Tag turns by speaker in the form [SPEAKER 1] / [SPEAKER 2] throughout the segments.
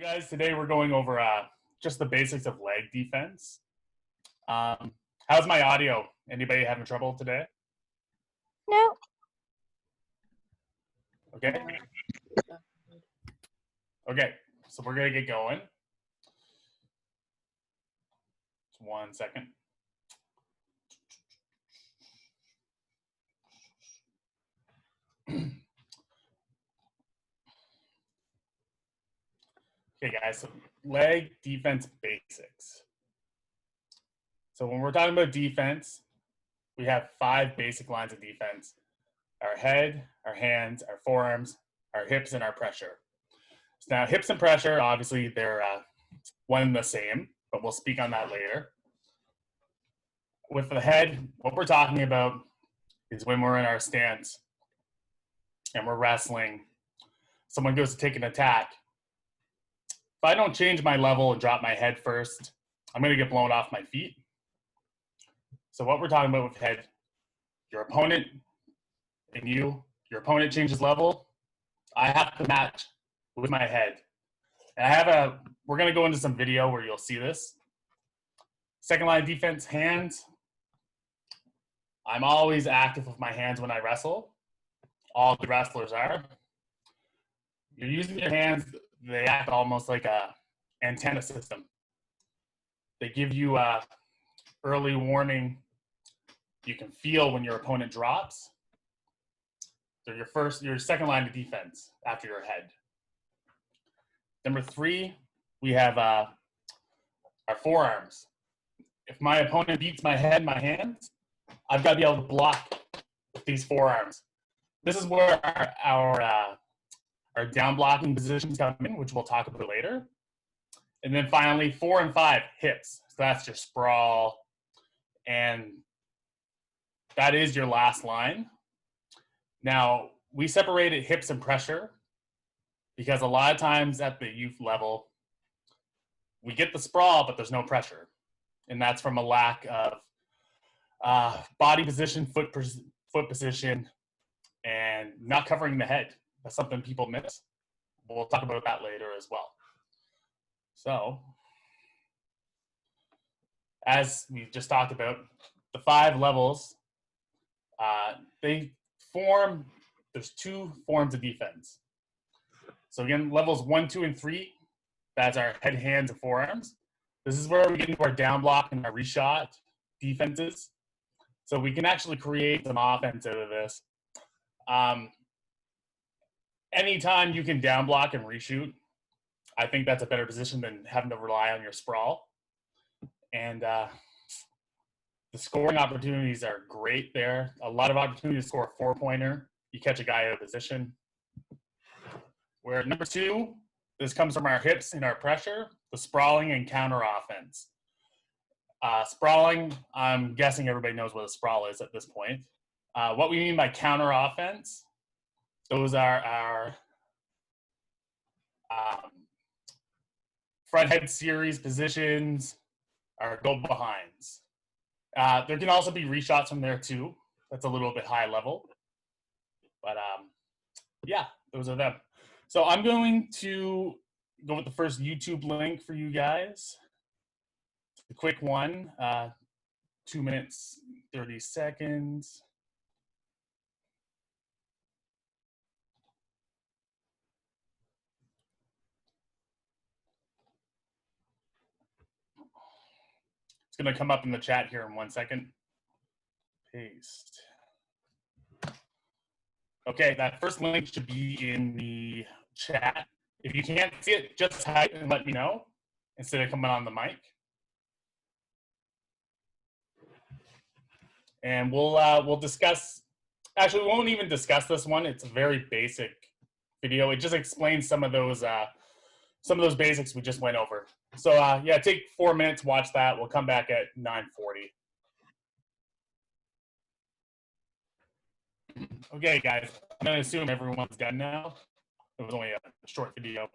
[SPEAKER 1] Guys, today we're going over just the basics of leg defense. How's my audio? Anybody having trouble today?
[SPEAKER 2] No.
[SPEAKER 1] Okay. Okay, so we're gonna get going. Just 1 second. Okay, guys, so leg defense basics. So when we're talking about defense, we have 5 basic lines of defense: our head, our hands, our forearms, our hips, and our pressure. So now hips and pressure, obviously they're one and the same, but we'll speak on that later. With the head, what we're talking about is when we're in our stance and we're wrestling, someone goes to take an attack. If I don't change my level and drop my head first, I'm going to get blown off my feet. So what we're talking about with head, your opponent and your opponent changes level, I have to match with my head. And we're going to go into some video where you'll see this. Second line defense, hands. I'm always active with my hands when I wrestle. All the wrestlers are. You're using your hands, they act almost like a antenna system. They give you a early warning. You can feel when your opponent drops. They're your second line of defense after your head. Number 3, we have our forearms. If my opponent beats my head, my hands, I've got to be able to block with these forearms. This is where our down blocking positions come in, which we'll talk about later. And then finally, 4 and 5, hips. So that's your sprawl. And that is your last line. Now, we separated hips and pressure because a lot of times at the youth level, we get the sprawl, but there's no pressure. And that's from a lack of body position, foot position, and not covering the head. That's something people miss. We'll talk about that later as well. So, as we just talked about, the 5 levels, there's 2 forms of defense. So again, levels 1, 2, and 3, that's our head, hands, and forearms. This is where we get into our down block and our reshot defenses. So we can actually create some offense out of this. Anytime you can down block and reshoot, I think that's a better position than having to rely on your sprawl. And the scoring opportunities are great there. A lot of opportunities to score a 4-pointer. You catch a guy out of position. Where number 2, this comes from our hips and our pressure, the sprawling and counter offense. Sprawling, I'm guessing everybody knows what a sprawl is at this point. What we mean by counter offense, those are our front head series positions, our go behinds. There can also be reshots from there too. That's a little bit high level. But yeah, those are them. So I'm going to go with the first YouTube link for you guys. A quick one, 2 minutes, 30 seconds. It's going to come up in the chat here in 1 second. Paste. Okay, that first link should be in the chat. If you can't see it, just type and let me know instead of coming on the mic. And we'll discuss. Actually, we won't even discuss this one. It's a very basic video. It just explains some of those basics we just went over. So yeah, take 4 minutes, watch that. We'll come back at 9:40. Okay, guys, I'm going to assume everyone's done now. It was only a short video.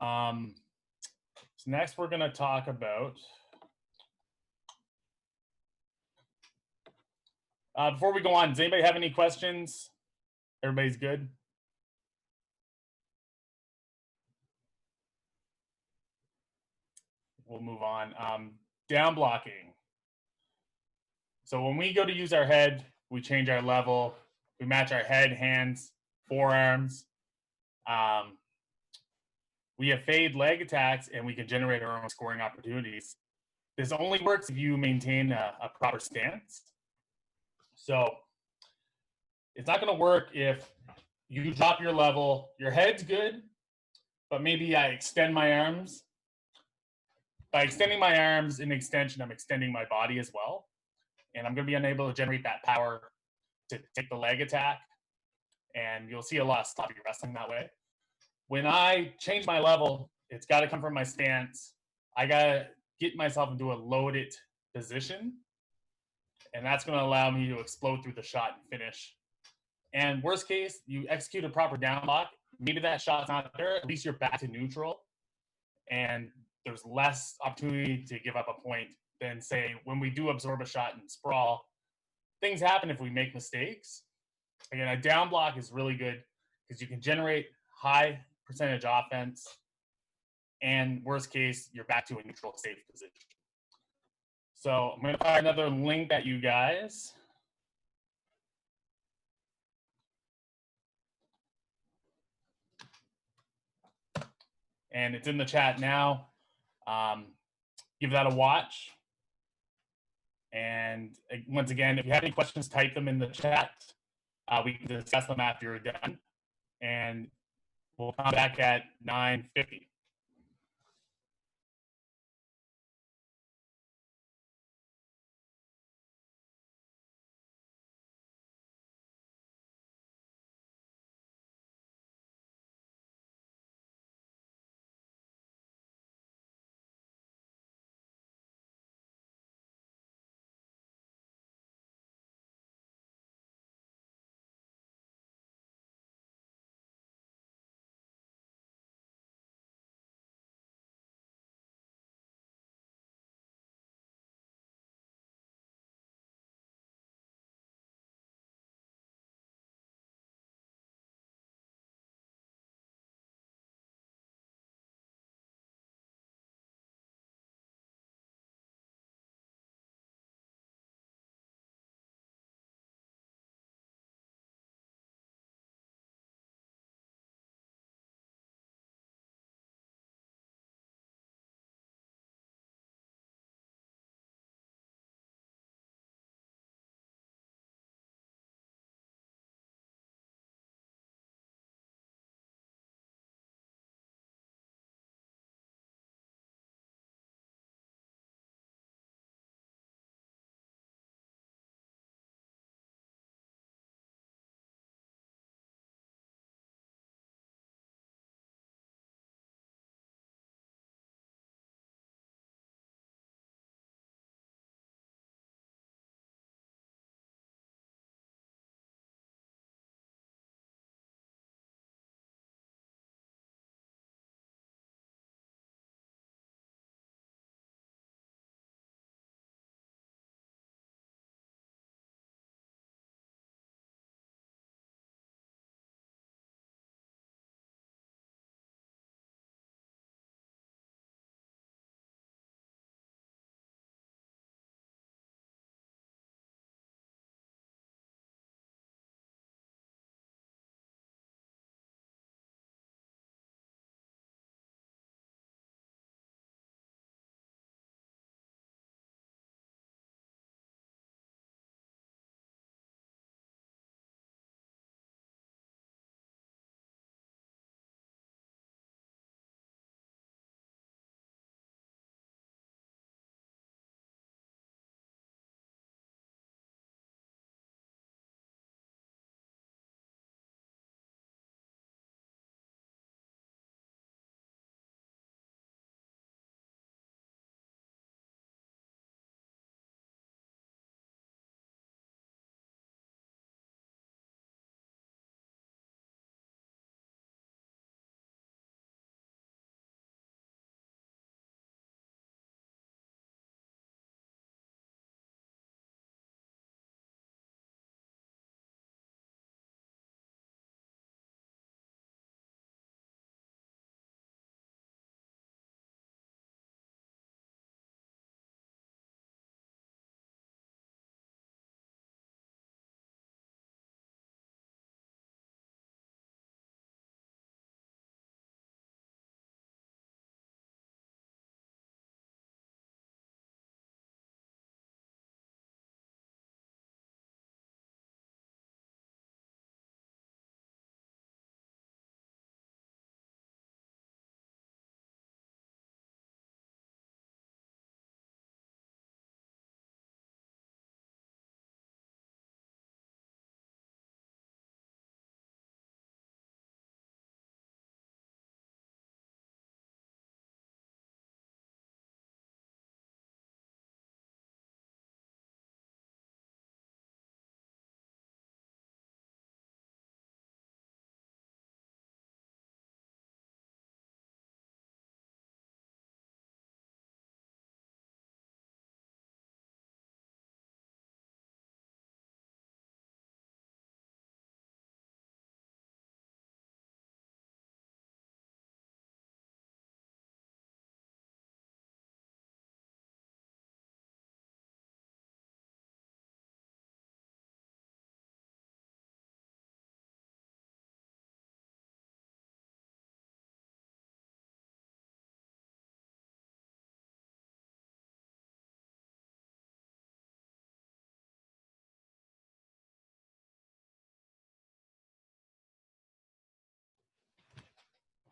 [SPEAKER 1] So next we're going to talk about, before we go on, does anybody have any questions? Everybody's good? we'll move on. Down blocking. So when we go to use our head, we change our level. We match our head, hands, forearms. We have fade leg attacks, and we can generate our own scoring opportunities. This only works if you maintain a proper stance. So it's not going to work if you drop your level. Your head's good, but maybe I extend my arms. By extending my arms in extension, I'm extending my body as well. And I'm going to be unable to generate that power to take the leg attack. And you'll see a lot of sloppy wrestling that way. When I change my level, it's got to come from my stance. I got to get myself into a loaded position. And that's going to allow me to explode through the shot and finish. And worst case, you execute a proper down block. Maybe that shot's not there. At least you're back to neutral. And there's less opportunity to give up a point than, say, when we do absorb a shot and sprawl. Things happen if we make mistakes. Again, a down block is really good because you can generate high percentage offense. And worst case, you're back to a neutral, safe position. So I'm going to fire another link at you guys. And it's in the chat now. Give that a watch. And once again, if you have any questions, type them in the chat. We can discuss them after you're done. And we'll come back at 9:50.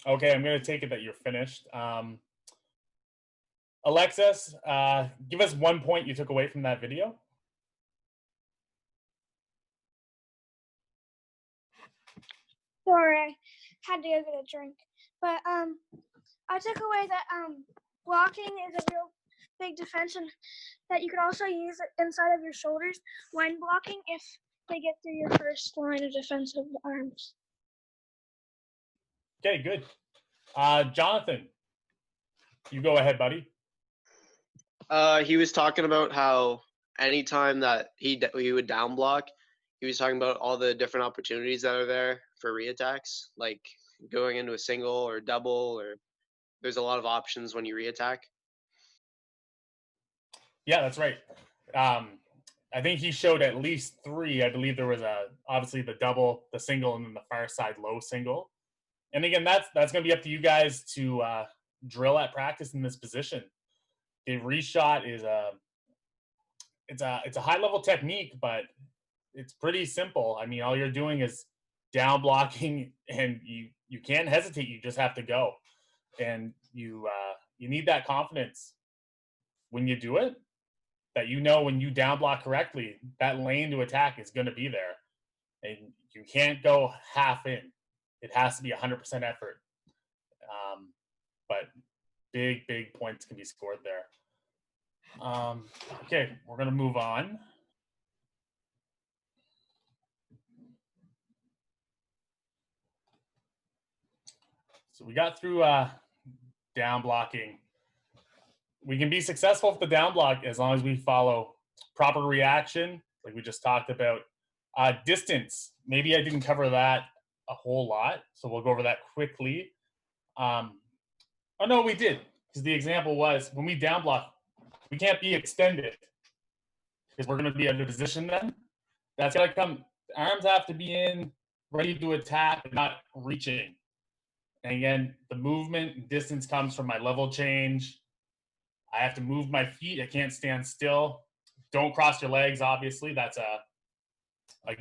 [SPEAKER 1] Okay, I'm going to take it that you're finished. Alexis, give us 1 point you took away from that video.
[SPEAKER 2] Sorry, I had to go get a drink. But I took away that blocking is a real big defense, and that you can also use it inside of your shoulders when blocking if they get through your first line of defensive arms.
[SPEAKER 1] Okay, good. Jonathan, you go ahead, buddy.
[SPEAKER 3] He was talking about how anytime that he would down block, he was talking about all the different opportunities that are there for reattacks, like going into a single or double, or there's a lot of options when you reattack.
[SPEAKER 1] Yeah, that's right. I think he showed at least 3. I believe there was obviously the double, the single, and then the far side low single. And again, that's going to be up to you guys to drill at practice in this position. The reshot is it's a high level technique, but it's pretty simple. I mean, all you're doing is down blocking, and you can't hesitate. You just have to go, and you need that confidence when you do it, that you know when you down block correctly, that lane to attack is going to be there, and you can't go half in. It has to be 100% effort. But big points can be scored there. Okay, we're going to move on. So we got through down blocking. We can be successful with the down block as long as we follow proper reaction, like we just talked about. Distance, maybe I didn't cover that a whole lot, so we'll go over that quickly. Oh no, we did, because the example was when we down block, we can't be extended because we're going to be out of position then. That's got to come. Arms have to be in, ready to attack, but not reaching. And again, the movement and distance comes from my level change. I have to move my feet. I can't stand still. Don't cross your legs, obviously. That's a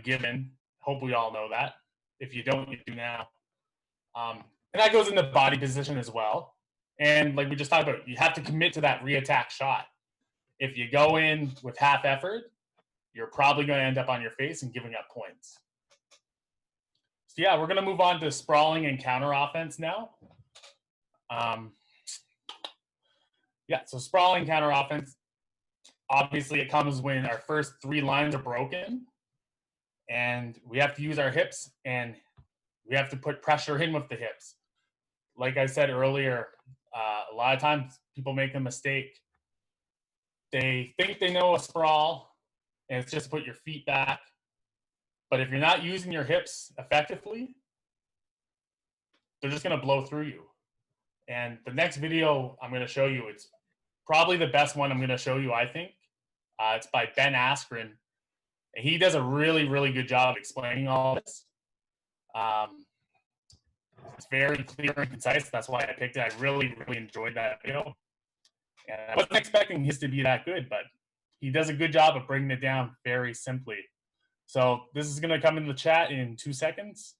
[SPEAKER 1] given. Hope we all know that. If you don't, you do now. And that goes into body position as well. And like we just talked about, you have to commit to that re-attack shot. If you go in with half effort, you're probably going to end up on your face and giving up points. So yeah, we're going to move on to sprawling and counter offense now. Yeah, so sprawling counter offense, obviously it comes when our first 3 lines are broken, and we have to use our hips, and we have to put pressure in with the hips. Like I said earlier, a lot of times people make a mistake. They think they know a sprawl, and it's just to put your feet back. But if you're not using your hips effectively, they're just going to blow through you. And the next video I'm going to show you, it's probably the best one I'm going to show you, I think. It's by Ben Askren. And he does a really good job explaining all this. It's very clear and concise. That's why I picked it. I really enjoyed that video. And I wasn't expecting his to be that good, but he does a good job of breaking it down very simply. So this is going to come in the chat in 2 seconds.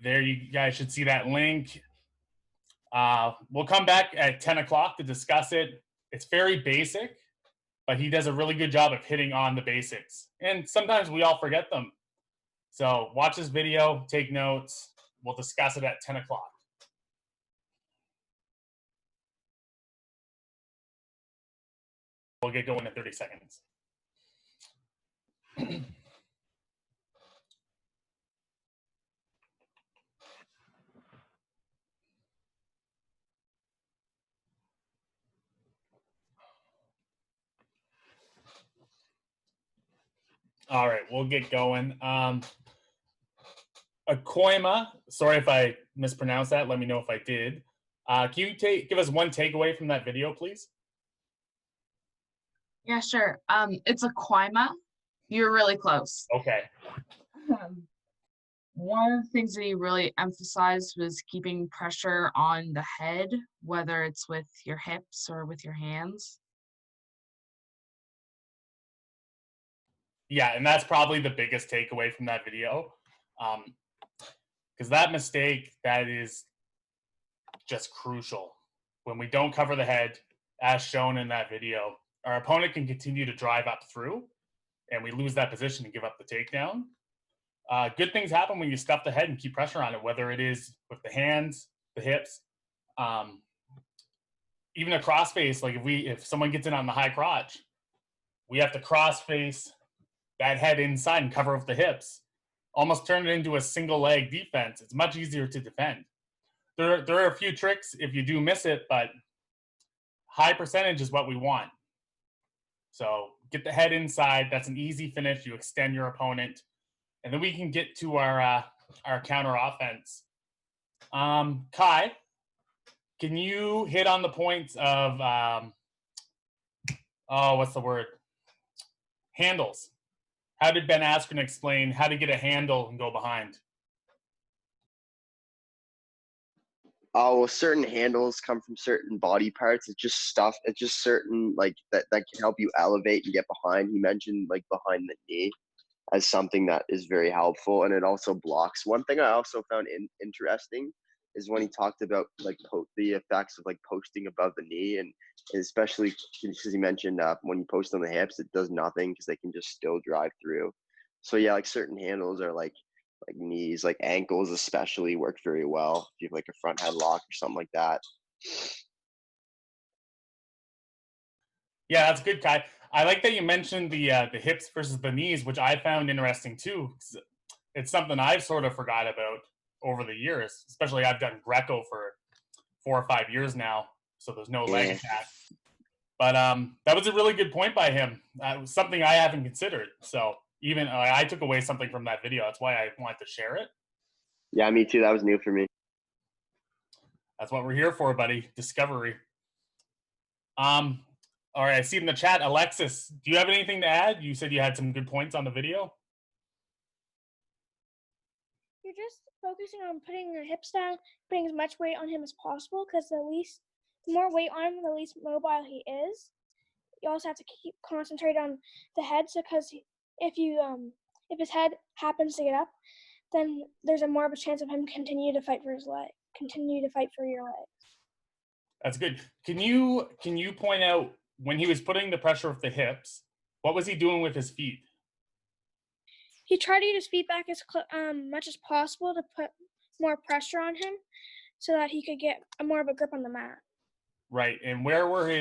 [SPEAKER 1] There, you guys should see that link. We'll come back at 10 o'clock to discuss it. It's very basic, but he does a really good job of hitting on the basics. And sometimes we all forget them. So watch this video, take notes. We'll discuss it at 10 o'clock. We'll get going in 30 seconds. All right, we'll get going. Akoima, sorry if I mispronounced that. Let me know if I did. Can you give us one takeaway from that video, please?
[SPEAKER 4] Yeah, sure. It's a Quima. You're really close.
[SPEAKER 1] Okay.
[SPEAKER 4] one of the things that he really emphasized was keeping pressure on the head, whether it's with your hips or with your hands.
[SPEAKER 1] Yeah, and that's probably the biggest takeaway from that video. Because that mistake, that is just crucial. When we don't cover the head, as shown in that video, our opponent can continue to drive up through, and we lose that position and give up the takedown. Good things happen when you stuff the head and keep pressure on it, whether it is with the hands, the hips, even a cross face. Like if someone gets in on the high crotch, we have to cross face that head inside and cover with the hips. Almost turn it into a single leg defense. It's much easier to defend. There are a few tricks if you do miss it, but high percentage is what we want. So get the head inside. That's an easy finish. You extend your opponent, and then we can get to our counter offense. Kai, can you hit on the points of what's the word? Handles. How did Ben Askren explain how to get a handle and go behind?
[SPEAKER 5] Oh, well, certain handles come from certain body parts. It's just stuff. It's just certain that can help you elevate and get behind. He mentioned behind the knee as something that is very helpful, and it also blocks. One thing I also found interesting is when he talked about the effects of posting above the knee, and especially because he mentioned when you post on the hips, it does nothing because they can just still drive through. So yeah, certain handles are like knees, ankles especially work very well if you have a front headlock or something like that.
[SPEAKER 1] Yeah, that's good, Kai. I like that you mentioned the hips versus the knees, which I found interesting too. It's something I've sort of forgot about over the years. Especially I've done Greco for 4 or 5 years now, so there's no leg attack. But that was a really good point by him. That was something I haven't considered. So even I took away something from that video. That's why I wanted to share it.
[SPEAKER 5] Yeah, me too. That was new for me.
[SPEAKER 1] That's what we're here for, buddy. Discovery. All right, I see in the chat, Alexis, do you have anything to add? You said you had some good points on the video.
[SPEAKER 2] You're just focusing on putting your hips down, putting as much weight on him as possible, because the more weight on him, the least mobile he is. You also have to keep concentrate on the head, so because if his head happens to get up, then there's more of a chance of him continue to fight for your leg.
[SPEAKER 1] That's good. Can you point out when he was putting the pressure with the hips, what was he doing with his feet?
[SPEAKER 2] He tried to get his feet back as much as possible to put more pressure on him, so that he could get more of a grip on the mat.
[SPEAKER 1] Right, and where were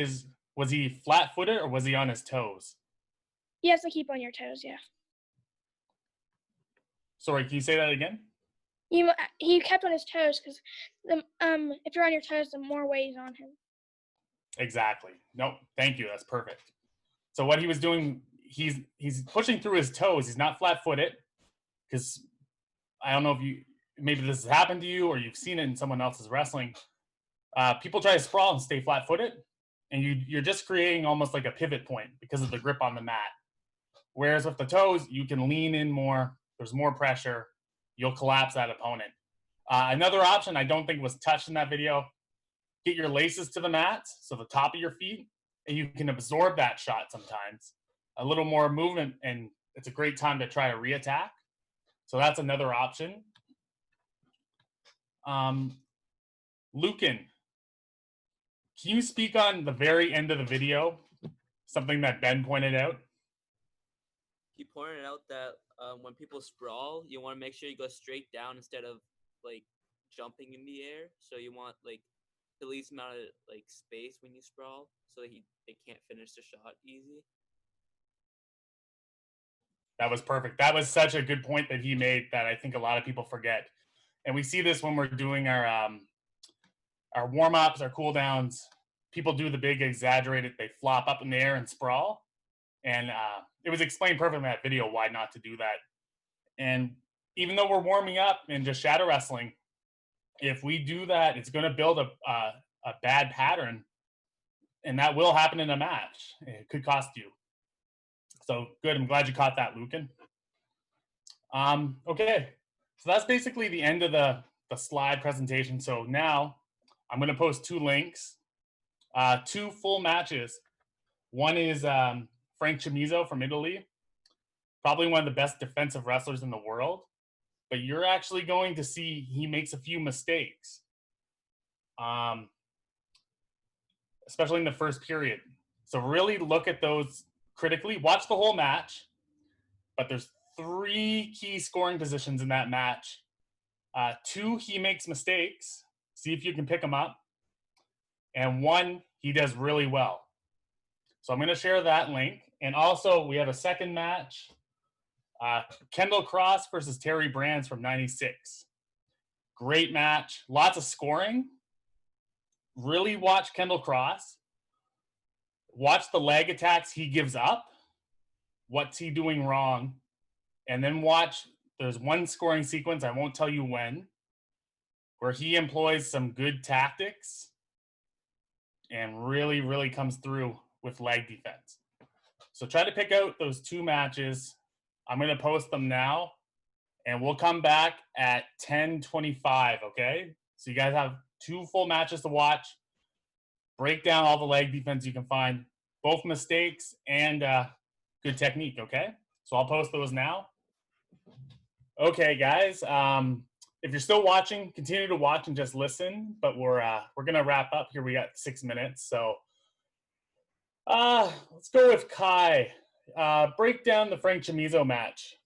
[SPEAKER 1] was he flat-footed or was he on his toes?
[SPEAKER 2] You have to keep on your toes, yeah.
[SPEAKER 1] Sorry, can you say that again?
[SPEAKER 2] He kept on his toes because if you're on your toes, the more weight is on him.
[SPEAKER 1] Exactly. No, thank you. That's perfect. So what he was doing, he's pushing through his toes. He's not flat-footed, because I don't know if maybe this has happened to you or you've seen it in someone else's wrestling. People try to sprawl and stay flat-footed, and you're just creating almost like a pivot point because of the grip on the mat. Whereas with the toes, you can lean in more. There's more pressure. You'll collapse that opponent. Another option I don't think was touched in that video, get your laces to the mat, so the top of your feet, and you can absorb that shot sometimes. A little more movement, and it's a great time to try a reattack. So that's another option. Lucan, can you speak on the very end of the video, something that Ben pointed out?
[SPEAKER 6] He pointed out that when people sprawl, you want to make sure you go straight down instead of jumping in the air. So you want the least amount of space when you sprawl, so that they can't finish the shot easy.
[SPEAKER 1] That was perfect. That was such a good point that he made that I think a lot of people forget. And we see this when we're doing our warm-ups, our cool-downs. People do the big exaggerated, they flop up in the air and sprawl. And it was explained perfectly in that video why not to do that. And even though we're warming up and just shadow wrestling, if we do that, it's going to build a bad pattern, and that will happen in a match. It could cost you. So good. I'm glad you caught that, Lucan. Okay. So that's basically the end of the slide presentation. So now I'm going to post 2 links, 2 full matches. One is Frank Chamizo from Italy, probably one of the best defensive wrestlers in the world. But you're actually going to see he makes a few mistakes, especially in the first period. So really look at those critically. Watch the whole match, but there's 3 key scoring positions in that match. 2, he makes mistakes. See if you can pick them up. And 1, he does really well. So I'm going to share that link. And also, we have a second match. Kendall Cross versus Terry Brands from 96. Great match. Lots of scoring. Really watch Kendall Cross. Watch the leg attacks he gives up. What's he doing wrong? And then watch, there's one scoring sequence, I won't tell you when, where he employs some good tactics and really, really comes through with leg defense. So try to pick out those 2 matches. I'm going to post them now, and we'll come back at 10:25, okay? So you guys have 2 full matches to watch. Break down all the leg defense you can find, both mistakes and good technique, okay? So I'll post those now. Okay, guys. If you're still watching, continue to watch and just listen. But we're gonna wrap up here. We got 6 minutes, so let's go with Kai. Break down the Frank Chamizo match.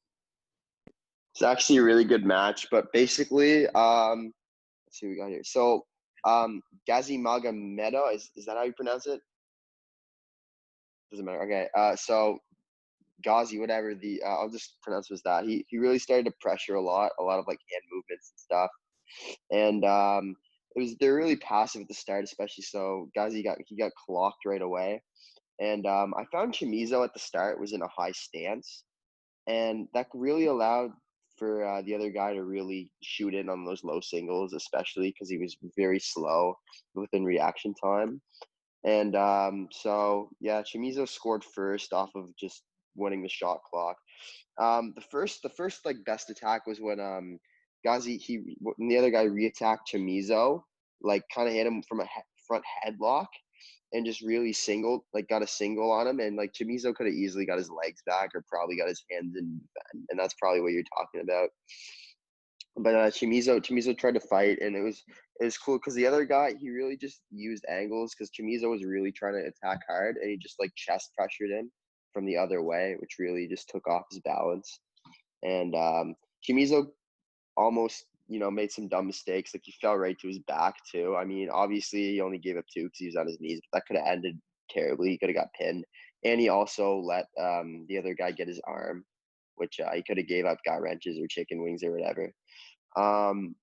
[SPEAKER 5] It's actually a really good match, but basically, let's see what we got here. So, Gazi Magomedov, is that how you pronounce it? Doesn't matter. Okay. So Ghazi, whatever I'll just pronounce it as that. He really started to pressure a lot of like hand movements and stuff, and they're really passive at the start, especially. So Ghazi got clocked right away, and I found Chamizo at the start was in a high stance, and that really allowed for the other guy to really shoot in on those low singles, especially because he was very slow within reaction time. And so yeah, Chamizo scored first off of just winning the shot clock. The first like best attack was when Ghazi when the other guy reattacked Chamizo, like kind of hit him from a front headlock and just really got a single on him, and like Chamizo could have easily got his legs back or probably got his hands in, and that's probably what you're talking about. But Chamizo tried to fight, and it was cool because the other guy, he really just used angles because Chamizo was really trying to attack hard, and he just like chest pressured him from the other way, which really just took off his balance. And Chamizo almost made some dumb mistakes, like he fell right to his back too. I mean, obviously he only gave up 2 because he was on his knees, but that could have ended terribly. He could have got pinned, and he also let the other guy get his arm, which he could have gave up gut wrenches or chicken wings or whatever.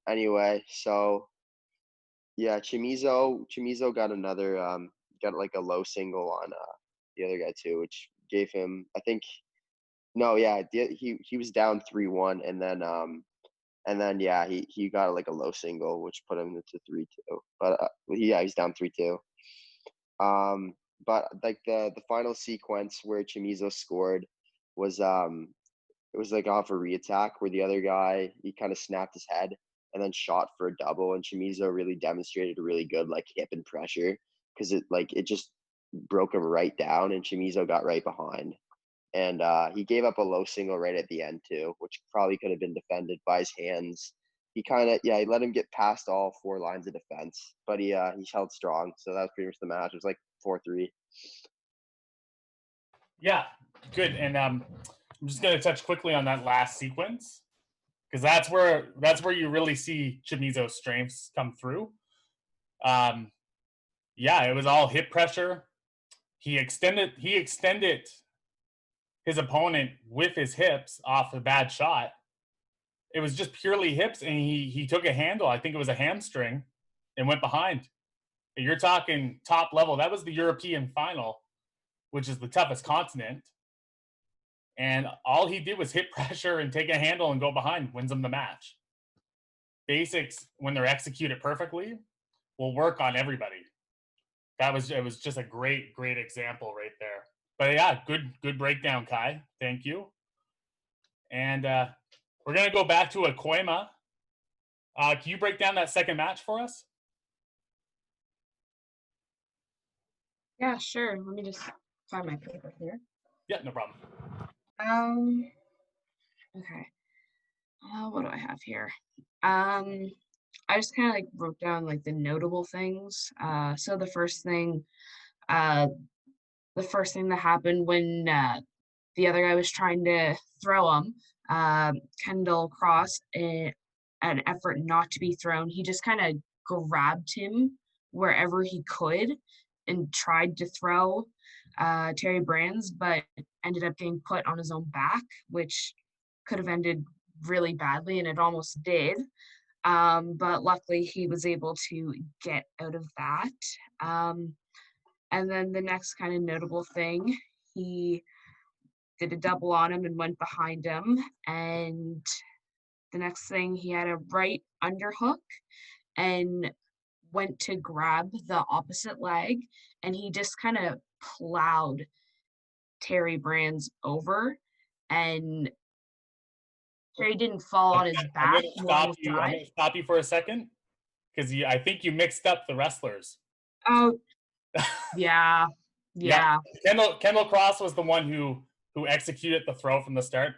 [SPEAKER 5] Anyway, so yeah, Chamizo got another got like a low single on the other guy too, which gave him, I think, no, yeah, he was down 3-1, and then yeah, he got like a low single, which put him into 3-2. But yeah, he's down 3-2. But like the final sequence where Chamizo scored was it was like off a reattack where the other guy, he kind of snapped his head and then shot for a double, and Chamizo really demonstrated a really good like hip and pressure because it just broke him right down, and Chamizo got right behind. And he gave up a low single right at the end too, which probably could have been defended by his hands. He he let him get past all 4 lines of defense, but he held strong. So that was pretty much the match. It was like 4-3.
[SPEAKER 1] Yeah, good. And I'm just going to touch quickly on that last sequence because that's where you really see Chamizo's strengths come through. Yeah, it was all hip pressure. He extended his opponent with his hips off a bad shot. It was just purely hips, and he took a handle. I think it was a hamstring, and went behind. You're talking top level. That was the European final, which is the toughest continent. And all he did was hit pressure and take a handle and go behind, wins him the match. Basics, when they're executed perfectly, will work on everybody. It was just a great example right there. But yeah, good breakdown, Kai. Thank you. And We're going to go back to a Koima. Can you break down that second match for us?
[SPEAKER 4] Yeah, sure. Let me just find my paper here.
[SPEAKER 1] Yeah, no problem.
[SPEAKER 4] Okay. What do I have here? I just kind of like wrote down like the notable things. So the first thing that happened when the other guy was trying to throw him, Kendall Cross, an effort not to be thrown, he just kind of grabbed him wherever he could and tried to throw Terry Brands, but ended up getting put on his own back, which could have ended really badly, and it almost did. But luckily, he was able to get out of that. And then the next kind of notable thing, he did a double on him and went behind him. And the next thing, he had a right underhook and went to grab the opposite leg, and he just kind of plowed Terry Brands over, and Terry didn't fall on his
[SPEAKER 1] I'm
[SPEAKER 4] back,
[SPEAKER 1] going to
[SPEAKER 4] more on
[SPEAKER 1] stop
[SPEAKER 4] his
[SPEAKER 1] you. I'm
[SPEAKER 4] side.
[SPEAKER 1] going to stop you for a second because I think you mixed up the wrestlers.
[SPEAKER 4] Oh, yeah.
[SPEAKER 1] Kendall Cross was the one who executed the throw from the start,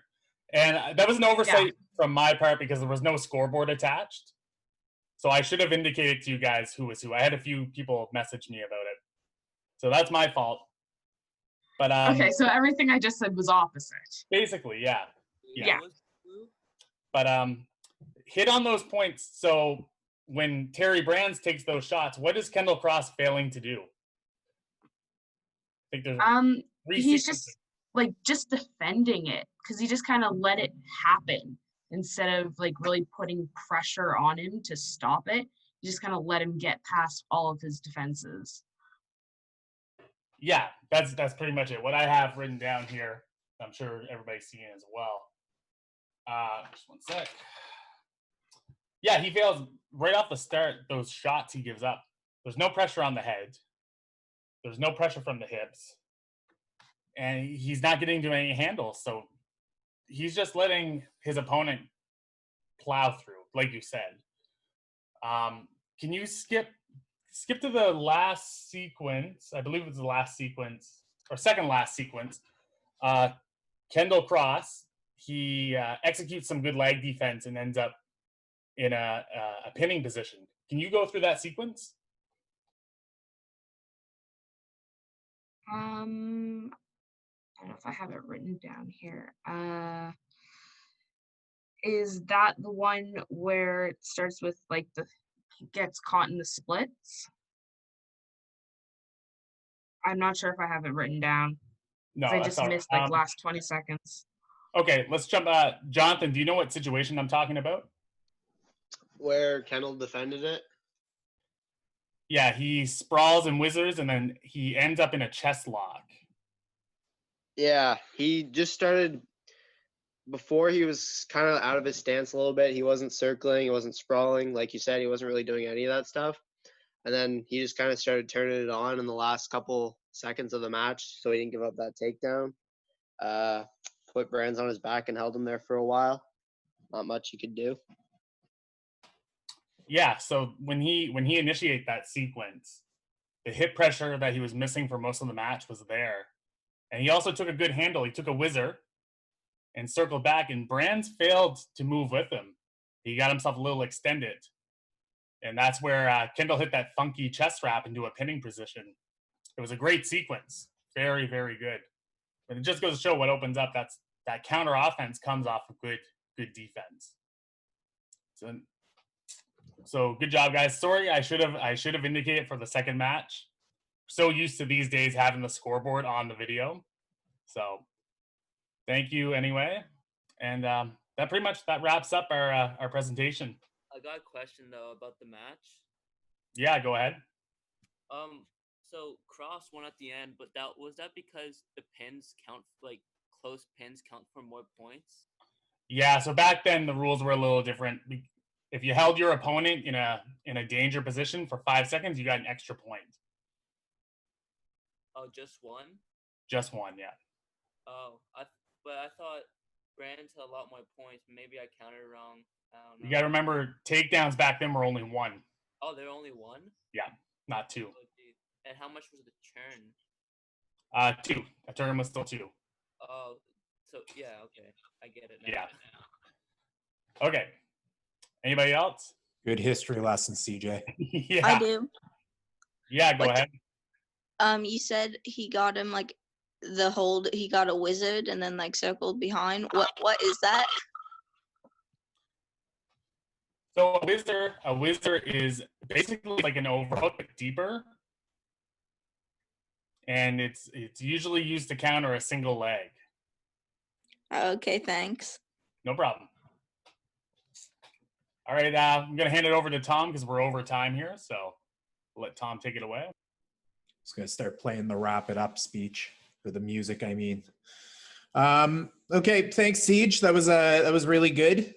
[SPEAKER 1] and that was an oversight from my part because there was no scoreboard attached. So I should have indicated to you guys who was who. I had a few people message me about it, so that's my fault. But
[SPEAKER 4] Okay, so everything I just said was opposite.
[SPEAKER 1] basically, yeah.
[SPEAKER 4] Yeah.
[SPEAKER 1] But hit on those points. So when Terry Brands takes those shots, what is Kendall Cross failing to do? I think there's
[SPEAKER 4] He's just defending it because he just kind of let it happen instead of like really putting pressure on him to stop it. You just kind of let him get past all of his defenses.
[SPEAKER 1] Yeah, that's pretty much it. What I have written down here, I'm sure everybody's seeing as well. Just one sec. Yeah, he fails right off the start. Those shots he gives up. There's no pressure on the head. There's no pressure from the hips, and he's not getting to any handles. So he's just letting his opponent plow through, like you said. Can you skip to the last sequence? I believe it was the last sequence or second last sequence. Kendall Cross, he executes some good leg defense and ends up in a pinning position. Can you go through that sequence?
[SPEAKER 4] I don't know if I have it written down here. Is that the one where it starts with like gets caught in the splits? I'm not sure if I have it written down.
[SPEAKER 1] No,
[SPEAKER 4] I
[SPEAKER 1] that's
[SPEAKER 4] just
[SPEAKER 1] all right.
[SPEAKER 4] missed like last 20 seconds.
[SPEAKER 1] Okay, let's jump. Jonathan, do you know what situation I'm talking about?
[SPEAKER 3] Where Kendall defended it?
[SPEAKER 1] Yeah, he sprawls and whizzers, and then he ends up in a chest lock.
[SPEAKER 3] Yeah, he just started before he was kind of out of his stance a little bit. He wasn't circling, he wasn't sprawling. Like you said, he wasn't really doing any of that stuff. And then he just kind of started turning it on in the last couple seconds of the match, so he didn't give up that takedown. Put Brands on his back and held him there for a while. Not much he could do.
[SPEAKER 1] Yeah, so when he initiated that sequence, the hip pressure that he was missing for most of the match was there. And he also took a good handle. He took a whizzer and circled back, and Brands failed to move with him. He got himself a little extended. And that's where Kendall hit that funky chest wrap into a pinning position. It was a great sequence. Very, very good. But it just goes to show what opens up. That counter offense comes off of good defense. So good job, guys. Sorry, I should have indicated for the second match. So used to these days having the scoreboard on the video. So thank you anyway. And that pretty much wraps up our presentation.
[SPEAKER 6] I got a question though about the match.
[SPEAKER 1] Yeah, go ahead.
[SPEAKER 6] So Cross won at the end, but was that because the pins count, like close pins count for more points?
[SPEAKER 1] Yeah, so back then the rules were a little different. If you held your opponent in a danger position for 5 seconds, you got an extra point.
[SPEAKER 6] Oh, just one?
[SPEAKER 1] Just one, yeah.
[SPEAKER 6] Oh, but I thought granted a lot more points. Maybe I counted wrong. I don't know.
[SPEAKER 1] You got to remember, takedowns back then were only one,
[SPEAKER 6] Oh, they're only one?
[SPEAKER 1] not two.
[SPEAKER 6] Oh, geez. And how much was the churn?
[SPEAKER 1] Two. A turn was still two.
[SPEAKER 6] Oh, so yeah, okay. I get it now.
[SPEAKER 1] Yeah. Okay. Anybody else?
[SPEAKER 7] Good history lesson, CJ.
[SPEAKER 1] Yeah.
[SPEAKER 8] I do.
[SPEAKER 1] Yeah, go
[SPEAKER 8] What the-
[SPEAKER 1] ahead.
[SPEAKER 8] You said he got him like the hold. He got a wizard and then like circled behind. What is that?
[SPEAKER 1] So a whizzer is basically like an overhook, but deeper. And it's usually used to counter a single leg.
[SPEAKER 8] Okay, thanks.
[SPEAKER 1] No problem. All right, I'm going to hand it over to Tom because we're over time here. So let Tom take it away.
[SPEAKER 7] Just gonna start playing the wrap it up speech, or the music, I mean. Okay, thanks, Siege. That was really good.